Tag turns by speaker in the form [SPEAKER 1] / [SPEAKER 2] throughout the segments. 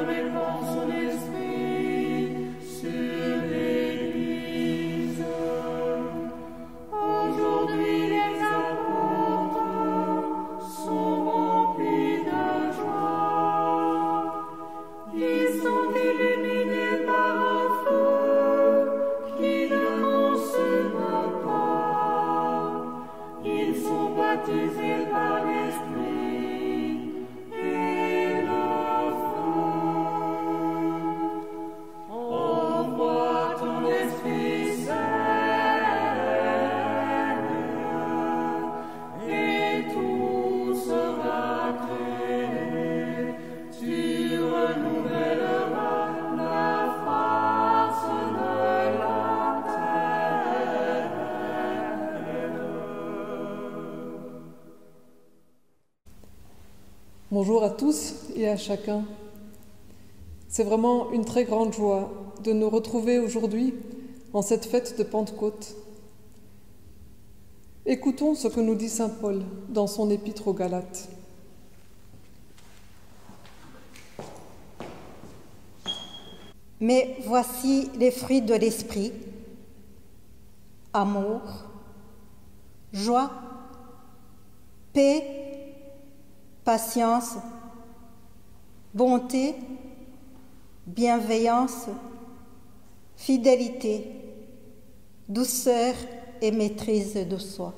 [SPEAKER 1] répand son esprit sur l'Église. Aujourd'hui, les apôtres sont remplis de joie. Ils sont illuminés par un feu qui ne consume pas. Ils sont baptisés par l'Esprit et le feu. Envoie ton Esprit, Seigneur, et tout sera créé. Tu renouvelleras la face de la terre.
[SPEAKER 2] Bonjour à tous et à chacun. C'est vraiment une très grande joie de nous retrouver aujourd'hui en cette fête de Pentecôte. Écoutons ce que nous dit saint Paul dans son épître aux Galates.
[SPEAKER 3] Mais voici les fruits de l'esprit: amour, joie, paix, patience, bonté, bienveillance, fidélité, douceur et maîtrise de soi.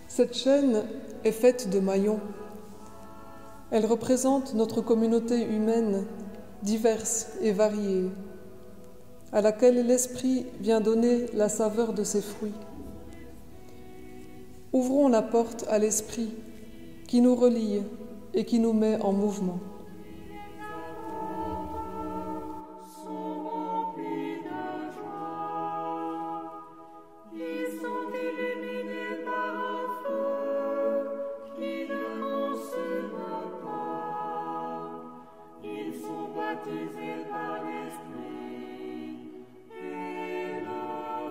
[SPEAKER 2] Cette chaîne est faite de maillons. Elle représente notre communauté humaine, diverse et variée, à laquelle l'Esprit vient donner la saveur de ses fruits. Ouvrons la porte à l'Esprit qui nous relie et qui nous met en mouvement.
[SPEAKER 1] Sont remplis de joie. Ils sont illuminés par un feu qui ne consume pas. Ils sont baptisés par l'Esprit et le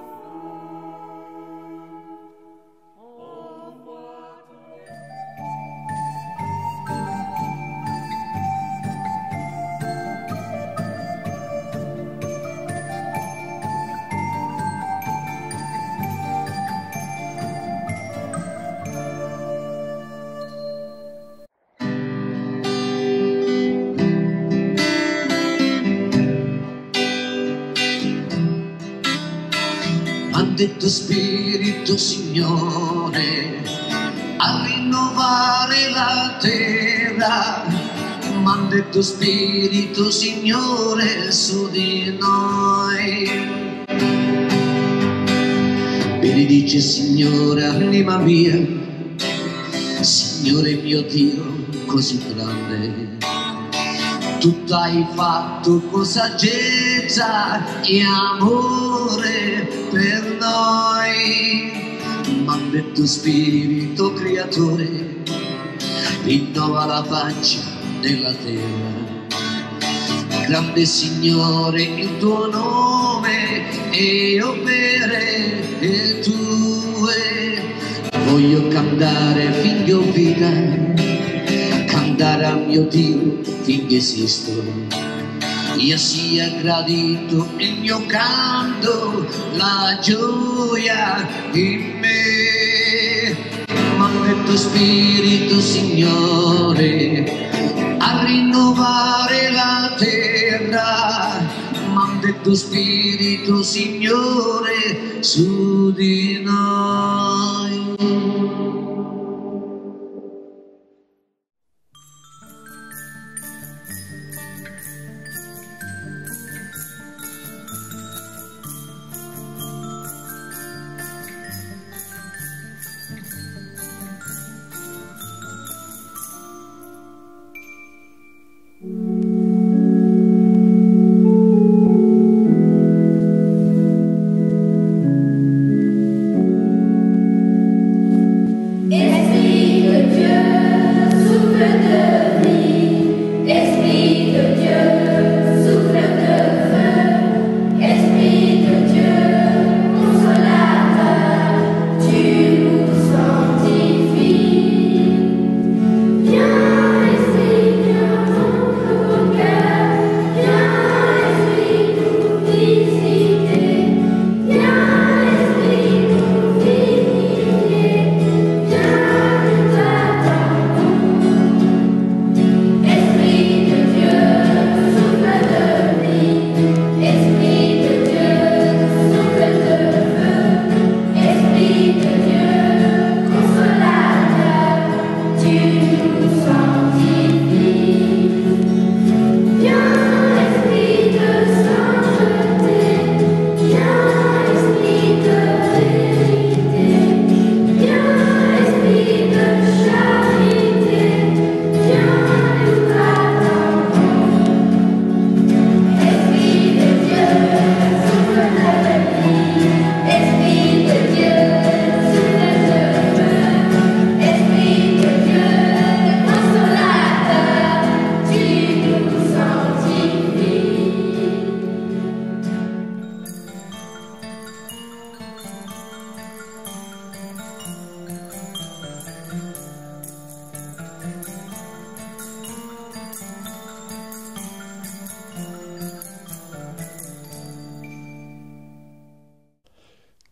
[SPEAKER 1] feu. Envoie ton
[SPEAKER 4] Manda il tuo spirito, Signore, a rinnovare la terra. Manda il tuo spirito, Signore, su di noi. Benedice, Signore, anima mia, Signore mio Dio, così grande. Tu hai fatto con saggezza e amore per noi. Manda il tuo spirito, creatore, rinnova la faccia della terra. Grande Signore il tuo nome e opere tue. Voglio cantare finché ho vita, cantare a mio Dio finché esisto. Io sia gradito il mio canto, la gioia in me. Manda il tuo spirito, Signore, a rinnovare la terra. Manda il tuo spirito, Signore, su di noi.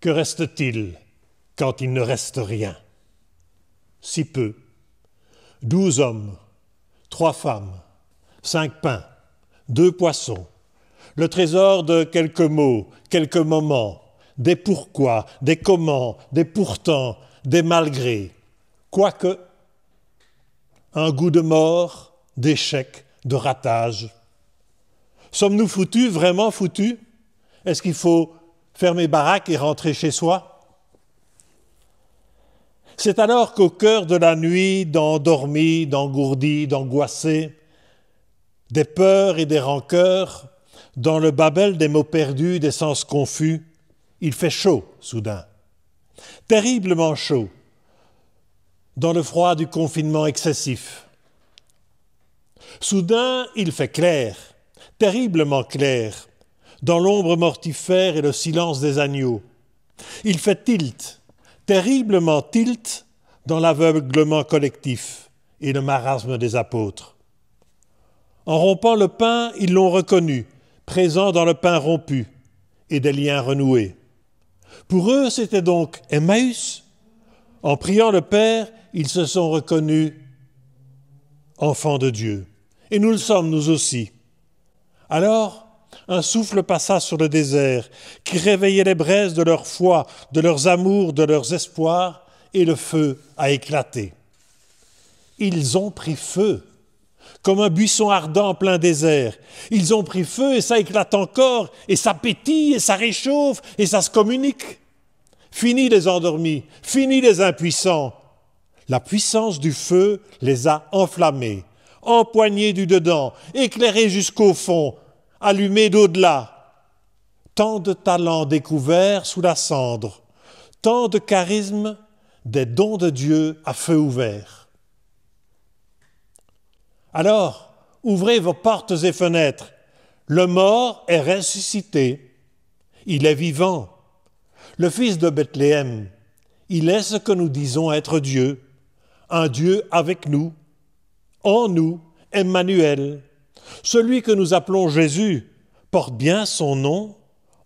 [SPEAKER 5] Que reste-t-il quand il ne reste rien? Si peu. 12 hommes, 3 femmes, 5 pains, 2 poissons. Le trésor de quelques mots, quelques moments, des pourquoi, des comment, des pourtant, des malgré. Quoique, un goût de mort, d'échec, de ratage. Sommes-nous foutus, vraiment foutus? Est-ce qu'il faut fermer baraque et rentrer chez soi? C'est alors qu'au cœur de la nuit, d'endormis, d'engourdis, d'angoissés, des peurs et des rancœurs, dans le babel des mots perdus, des sens confus, il fait chaud soudain, terriblement chaud, dans le froid du confinement excessif. Soudain, il fait clair, terriblement clair, dans l'ombre mortifère et le silence des agneaux. Il fait tilt, terriblement tilt, dans l'aveuglement collectif et le marasme des apôtres. En rompant le pain, ils l'ont reconnu, présent dans le pain rompu et des liens renoués. Pour eux, c'était donc Emmaüs. En priant le Père, ils se sont reconnus enfants de Dieu. Et nous le sommes, nous aussi. Alors, un souffle passa sur le désert qui réveillait les braises de leur foi, de leurs amours, de leurs espoirs, et le feu a éclaté. Ils ont pris feu, comme un buisson ardent en plein désert. Ils ont pris feu et ça éclate encore, et ça pétille, et ça réchauffe, et ça se communique. Fini les endormis, fini les impuissants. La puissance du feu les a enflammés, empoignés du dedans, éclairés jusqu'au fond, allumés d'au-delà. Tant de talents découverts sous la cendre, tant de charismes, des dons de Dieu à feu ouvert. Alors, ouvrez vos portes et fenêtres. Le mort est ressuscité. Il est vivant. Le fils de Bethléem, il est ce que nous disons être Dieu, un Dieu avec nous, en nous, Emmanuel. Celui que nous appelons Jésus porte bien son nom.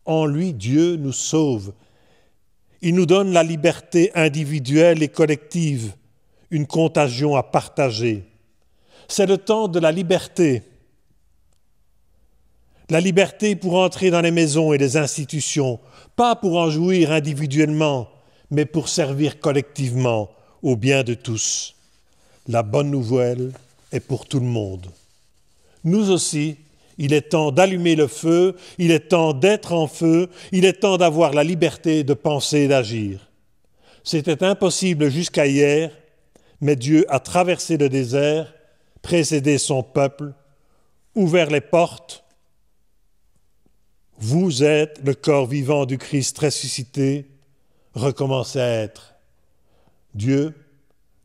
[SPEAKER 5] En lui, Dieu nous sauve. Il nous donne la liberté individuelle et collective, une contagion à partager. C'est le temps de la liberté. La liberté pour entrer dans les maisons et les institutions, pas pour en jouir individuellement, mais pour servir collectivement au bien de tous. La bonne nouvelle est pour tout le monde. Nous aussi, il est temps d'allumer le feu, il est temps d'être en feu, il est temps d'avoir la liberté de penser et d'agir. C'était impossible jusqu'à hier, mais Dieu a traversé le désert, précédé son peuple, ouvert les portes. Vous êtes le corps vivant du Christ ressuscité, recommencez à être. Dieu,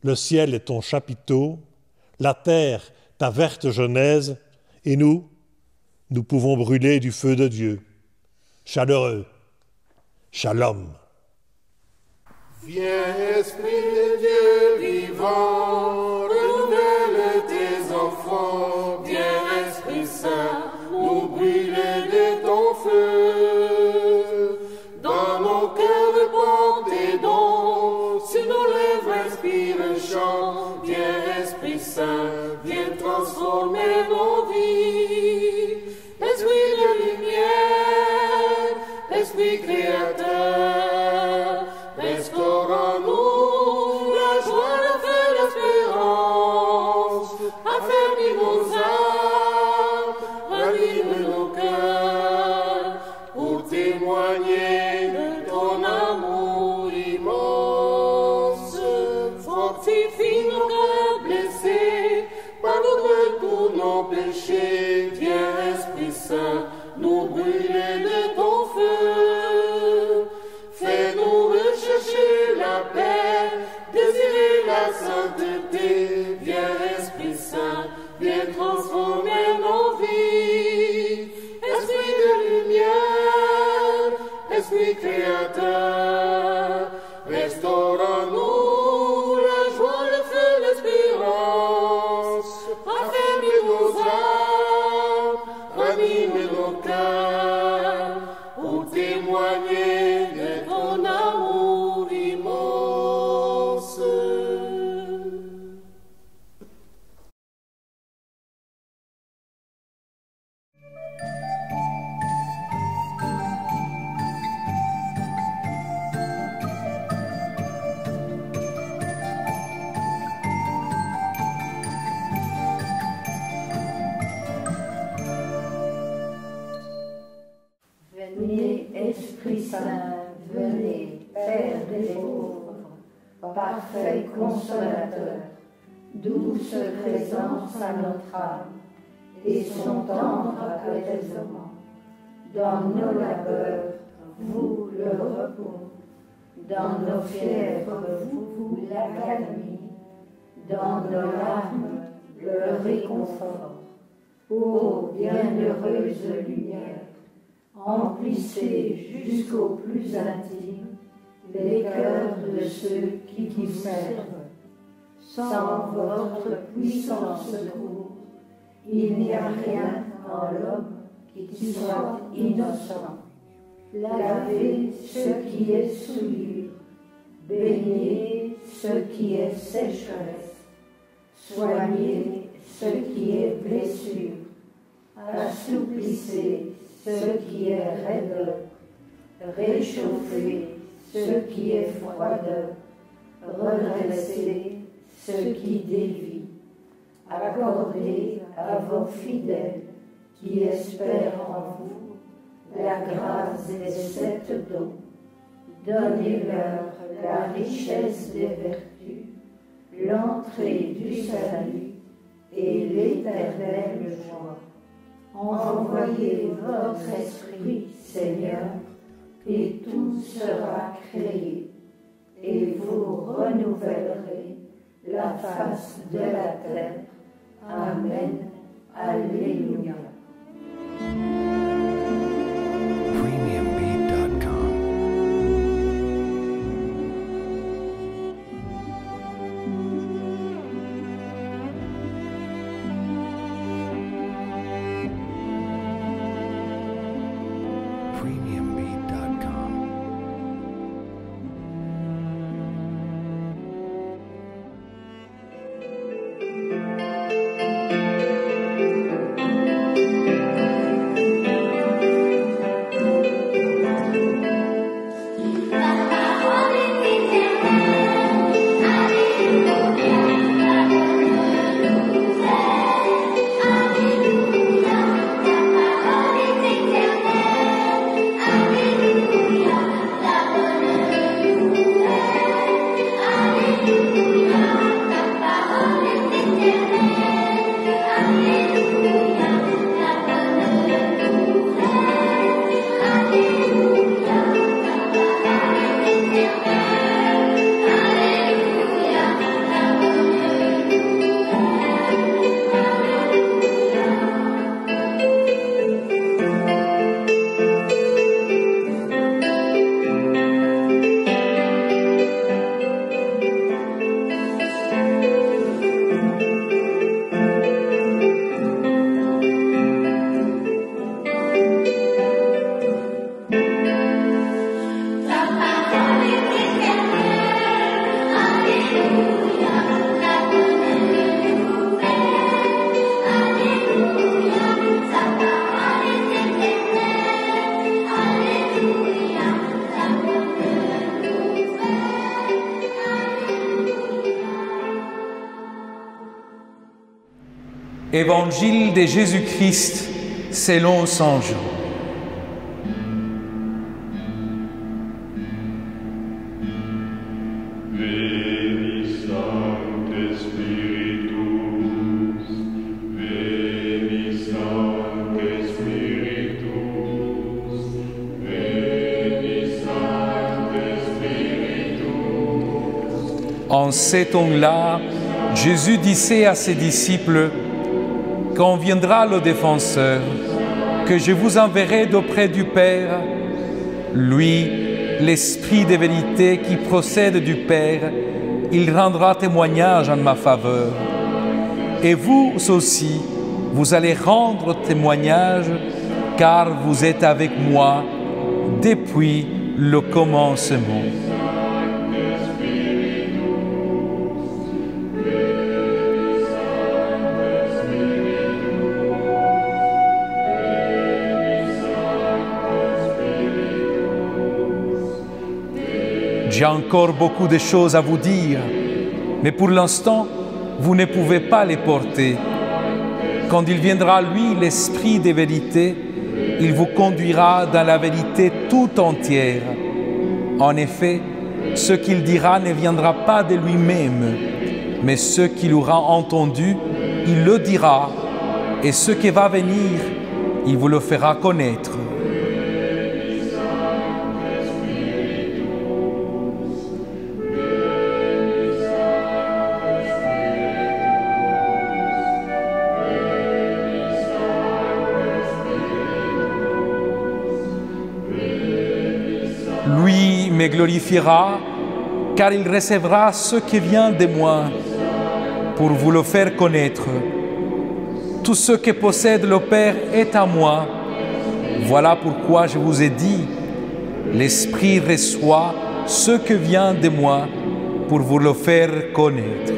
[SPEAKER 5] le ciel est ton chapiteau, la terre ta verte genèse, et nous pouvons brûler du feu de Dieu. Chaleureux, shalom.
[SPEAKER 1] Viens, Esprit de Dieu vivant, renouvelle tes enfants. Viens, Esprit Saint, nous brûler de ton feu. Dans nos cœurs répand tes dons, sur nos lèvres inspire un chant. Viens, Esprit Saint, viens transformer nos vies. Esprit de lumière, Esprit créateur, restaurons-nous la joie, la paix, l'espérance. Affermis nos âmes, ranime nos cœurs, pour témoigner de ton amour immense. Fortifie nos cœurs blessés, pardonne tous nos péchés. Viens, Esprit Saint, nous brûler de ton feu. Fais-nous rechercher la paix, désirer la sainteté. Viens, Esprit Saint, viens transformer nos vies. Esprit de lumière, Esprit créateur, restaurons-nous la joie, le feu, l'espérance. Affermis nos âmes, ranime nos cœurs, pour témoigner de ton
[SPEAKER 6] Esprit Saint, venez, Père des pauvres, parfait consolateur, douce présence à notre âme, et son tendre apaisement. Dans nos labeurs, vous le repos, dans nos fièvres, vous l'accalmie, dans nos larmes, le réconfort. Ô bienheureuse lumière, emplissez jusqu'au plus intime les cœurs de ceux qui vous servent. Sans votre puissant secours, il n'y a rien en l'homme qui soit innocent. Lavez ce qui est souillure, baignez ce qui est sécheresse, soignez ce qui est blessure, assouplissez ce qui est raideur, réchauffez ce qui est froideur, redressez ce qui dévie, accordez à vos fidèles qui espèrent en vous la grâce des 7 dons. Donnez-leur la richesse des vertus, l'entrée du salut et l'éternelle joie. Envoyez votre esprit, Seigneur, et tout sera créé, et vous renouvellerez la face de la terre. Amen. Alléluia.
[SPEAKER 7] Premiumbeat.com. Premiumbeat.com.
[SPEAKER 8] Évangile de Jésus-Christ selon Saint Jean.
[SPEAKER 1] Veni Sancte Spiritus, Veni Sancte Spiritus, Veni Sancte Spiritus.
[SPEAKER 8] En ces temps-là, Jésus disait à ses disciples: quand viendra le défenseur, que je vous enverrai d'auprès du Père, lui, l'Esprit de vérité qui procède du Père, il rendra témoignage en ma faveur. Et vous aussi, vous allez rendre témoignage, car vous êtes avec moi depuis le commencement. J'ai encore beaucoup de choses à vous dire, mais pour l'instant, vous ne pouvez pas les porter. Quand il viendra, lui, l'Esprit de vérité, il vous conduira dans la vérité tout entière. En effet, ce qu'il dira ne viendra pas de lui-même, mais ce qu'il aura entendu, il le dira, et ce qui va venir, il vous le fera connaître. Lui me glorifiera, car il recevra ce qui vient de moi, pour vous le faire connaître. Tout ce que possède le Père est à moi. Voilà pourquoi je vous ai dit, l'Esprit reçoit ce qui vient de moi, pour vous le faire connaître.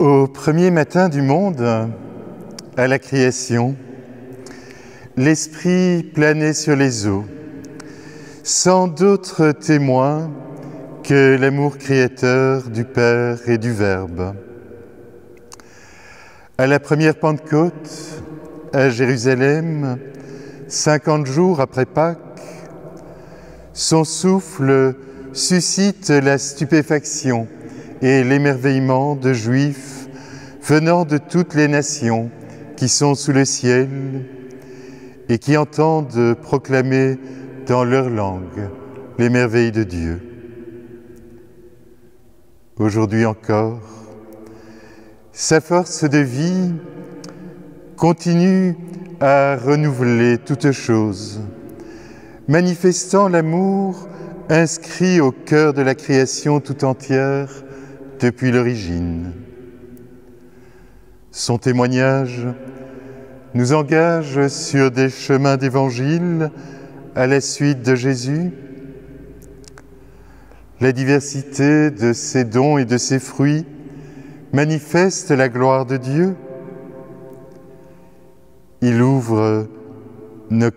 [SPEAKER 7] Au premier matin du monde, à la création, l'Esprit planait sur les eaux, sans d'autre témoin que l'amour créateur du Père et du Verbe. À la première Pentecôte, à Jérusalem, 50 jours après Pâques, son souffle suscite la stupéfaction et l'émerveillement de Juifs venant de toutes les nations qui sont sous le ciel et qui entendent proclamer dans leur langue les merveilles de Dieu. Aujourd'hui encore, sa force de vie continue à renouveler toutes choses, manifestant l'amour inscrit au cœur de la création tout entière depuis l'origine. Son témoignage nous engage sur des chemins d'évangile à la suite de Jésus. La diversité de ses dons et de ses fruits manifeste la gloire de Dieu. Il ouvre nos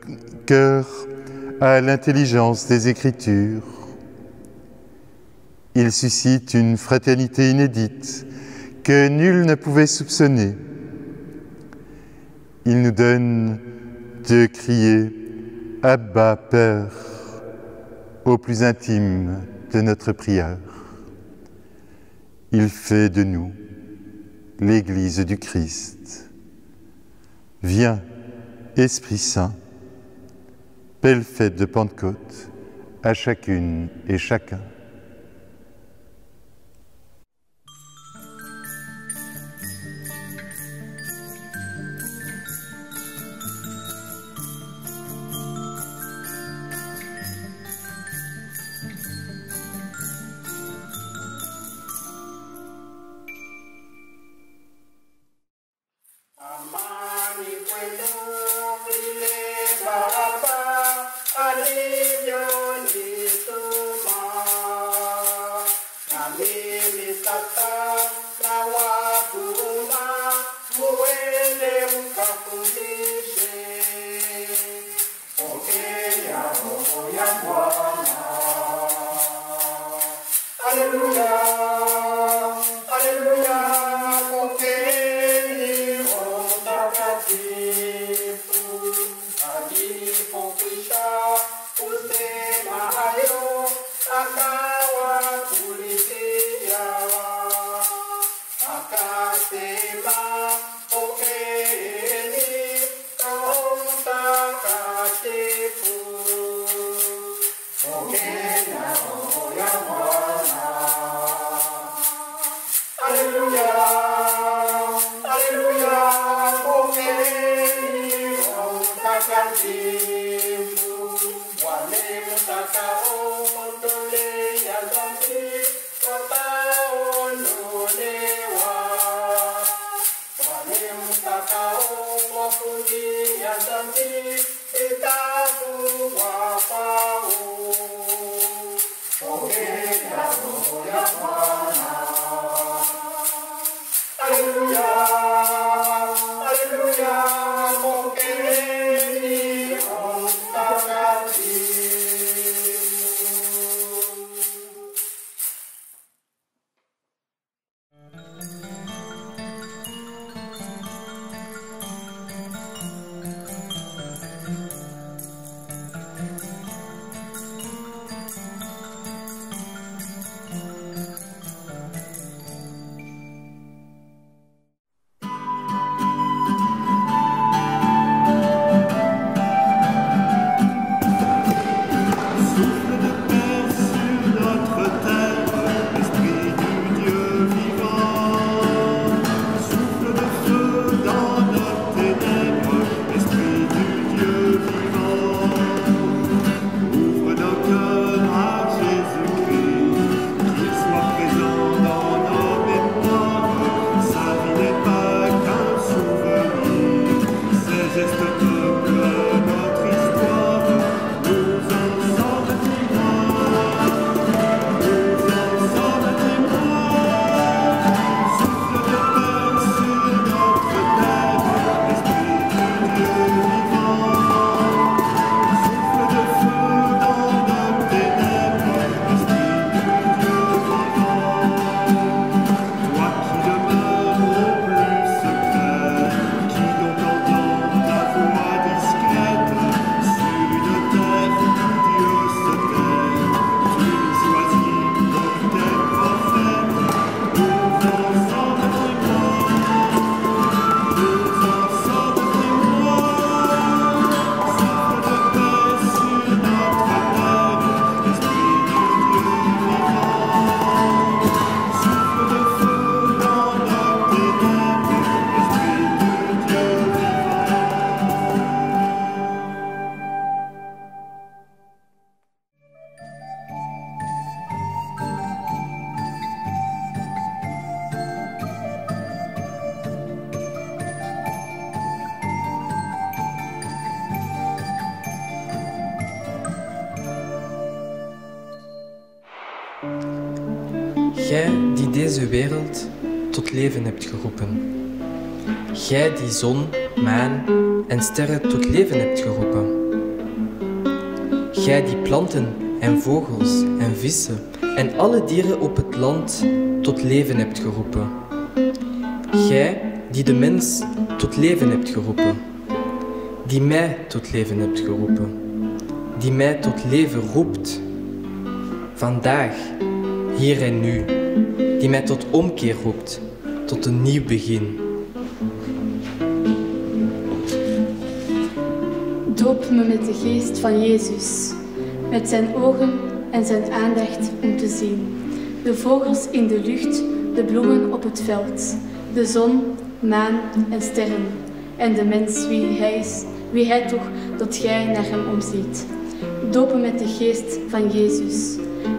[SPEAKER 7] cœurs à l'intelligence des Écritures. Il suscite une fraternité inédite que nul ne pouvait soupçonner. Il nous donne de crier « Abba, Père » au plus intime de notre prière. Il fait de nous l'Église du Christ. Viens, Esprit Saint, belle fête de Pentecôte à chacune et chacun.
[SPEAKER 9] Gij die deze wereld tot leven hebt geroepen. Gij die zon, maan en sterren tot leven hebt geroepen. Gij die planten en vogels en vissen en alle dieren op het land tot leven hebt geroepen. Gij die de mens tot leven hebt geroepen. Die mij tot leven hebt geroepen. Die mij tot leven roept. Vandaag, hier en nu. Die mij tot omkeer roept, tot een nieuw begin.
[SPEAKER 10] Doop me met de geest van Jezus, met zijn ogen en zijn aandacht om te zien. De vogels in de lucht, de bloemen op het veld, de zon, maan en sterren. En de mens wie hij toch dat gij naar hem omziet. Doop me met de geest van Jezus,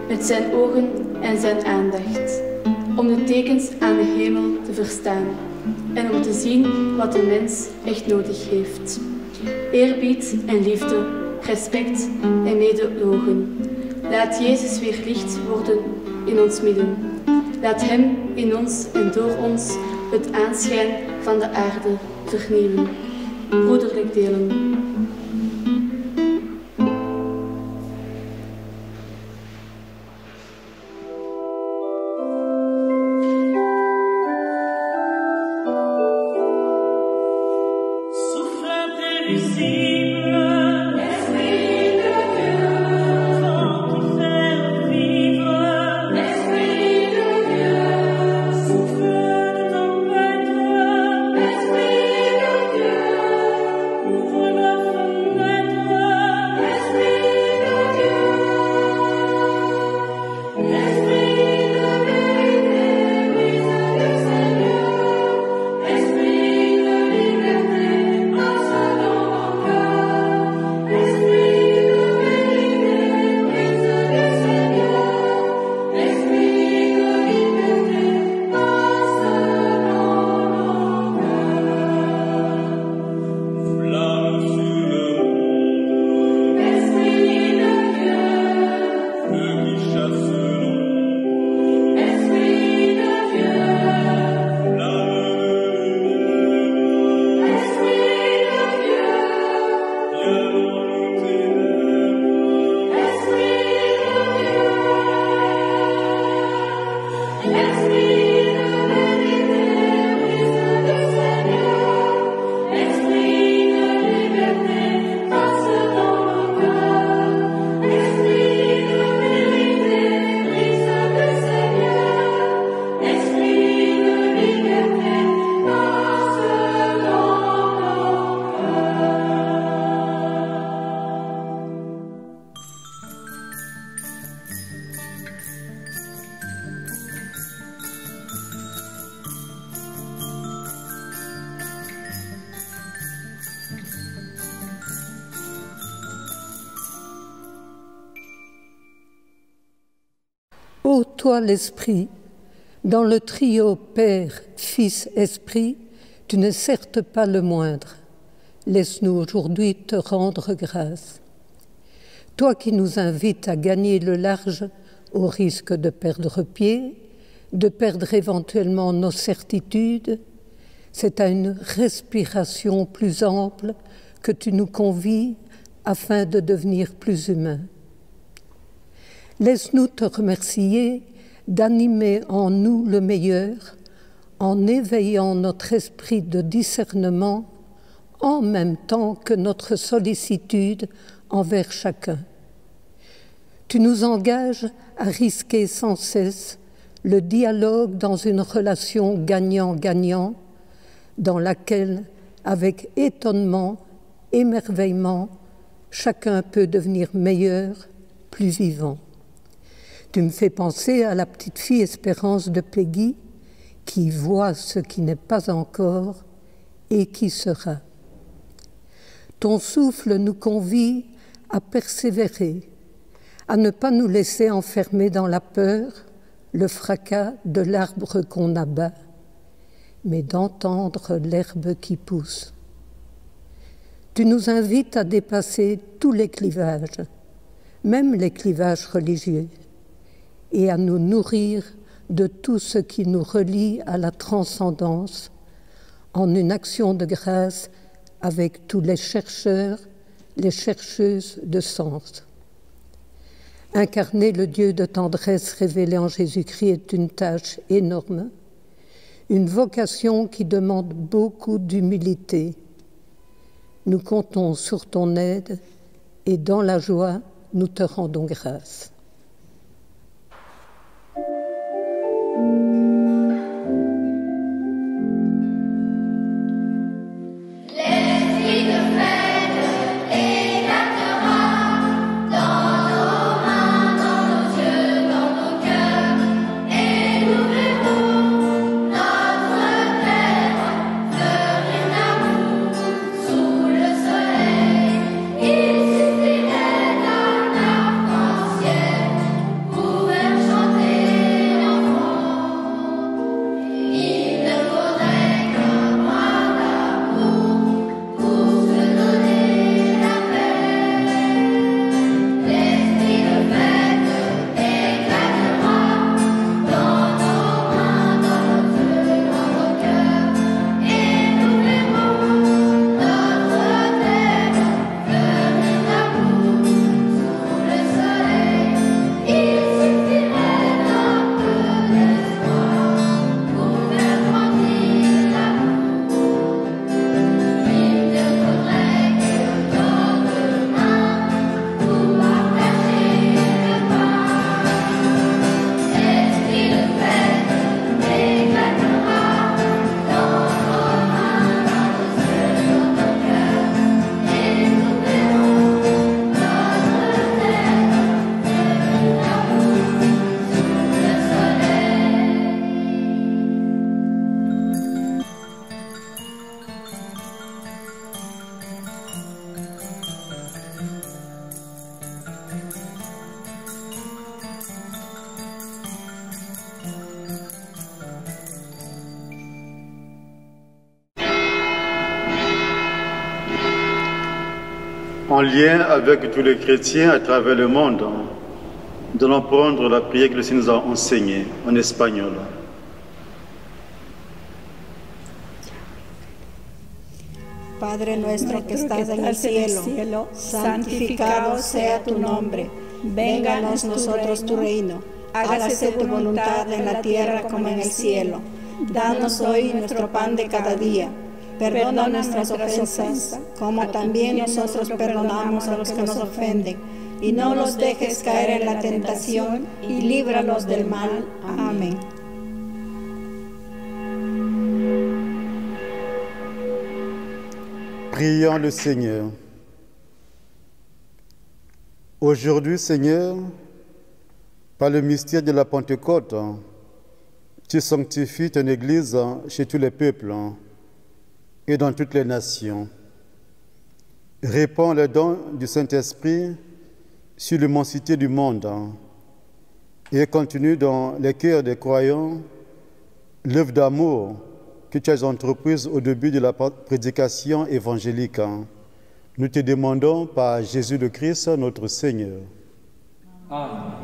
[SPEAKER 10] met zijn ogen en zijn aandacht. Om de tekens aan de hemel te verstaan en om te zien wat de mens echt nodig heeft. Eerbied en liefde, respect en mededogen. Laat Jezus weer licht worden in ons midden. Laat Hem in ons en door ons het aanschijn van de aarde vernieuwen. Broederlijk delen.
[SPEAKER 6] Esprit de liberté, en ce nom encore.
[SPEAKER 11] Ô toi l'Esprit, dans le trio Père, Fils, Esprit, tu n'es certes pas le moindre. Laisse-nous aujourd'hui te rendre grâce. Toi qui nous invites à gagner le large au risque de perdre pied, de perdre éventuellement nos certitudes, c'est à une respiration plus ample que tu nous convies afin de devenir plus humains. Laisse-nous te remercier d'animer en nous le meilleur en éveillant notre esprit de discernement en même temps que notre sollicitude envers chacun. Tu nous engages à risquer sans cesse le dialogue dans une relation gagnant-gagnant dans laquelle, avec étonnement, émerveillement, chacun peut devenir meilleur, plus vivant. Tu me fais penser à la petite fille Espérance de Peggy qui voit ce qui n'est pas encore et qui sera. Ton souffle nous convie à persévérer, à ne pas nous laisser enfermer dans la peur, le fracas de l'arbre qu'on abat, mais d'entendre l'herbe qui pousse. Tu nous invites à dépasser tous les clivages, même les clivages religieux, et à nous nourrir de tout ce qui nous relie à la transcendance en une action de grâce avec tous les chercheurs, les chercheuses de sens. Incarner le Dieu de tendresse révélé en Jésus-Christ est une tâche énorme, une vocation qui demande beaucoup d'humilité. Nous comptons sur ton aide et dans la joie, nous te rendons grâce.
[SPEAKER 12] En lien avec tous les chrétiens à travers le monde, nous allons prendre la prière que le Seigneur nous a enseignée en espagnol.
[SPEAKER 13] Padre nuestro que estás en el cielo, santificado sea tu nombre. Venga a nosotros tu reino. Hágase tu voluntad en la tierra como en el cielo. Danos hoy nuestro pan de cada día. Perdona nuestras ofensas, como también nosotros perdonamos a los que nos ofenden. Y no los dejes caer en la tentación, y líbralos del mal. Amén.
[SPEAKER 12] Prions le Seigneur. Aujourd'hui, Seigneur, par le mystère de la Pentecôte, tu sanctifies ton Église chez tous les peuples et dans toutes les nations. Répands le don du Saint-Esprit sur l'immensité du monde et continue dans les cœurs des croyants l'œuvre d'amour que tu as entreprise au début de la prédication évangélique. Nous te demandons par Jésus le Christ, notre Seigneur.
[SPEAKER 8] Amen.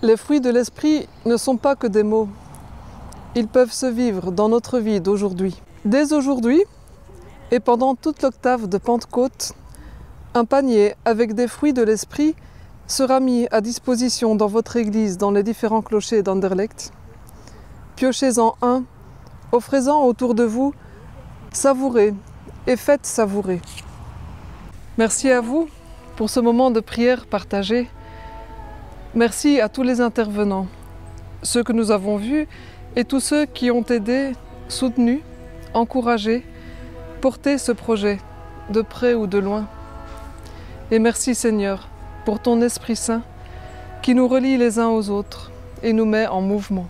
[SPEAKER 2] Les fruits de l'esprit ne sont pas que des mots. Ils peuvent se vivre dans notre vie d'aujourd'hui. Dès aujourd'hui, et pendant toute l'octave de Pentecôte, un panier avec des fruits de l'esprit sera mis à disposition dans votre église, dans les différents clochers d'Anderlecht. Piochez-en un, offrez-en autour de vous, savourez et faites savourer. Merci à vous pour ce moment de prière partagé. Merci à tous les intervenants, ceux que nous avons vus et tous ceux qui ont aidé, soutenu, encouragé, porté ce projet, de près ou de loin. Et merci Seigneur pour ton Esprit Saint qui nous relie les uns aux autres et nous met en mouvement.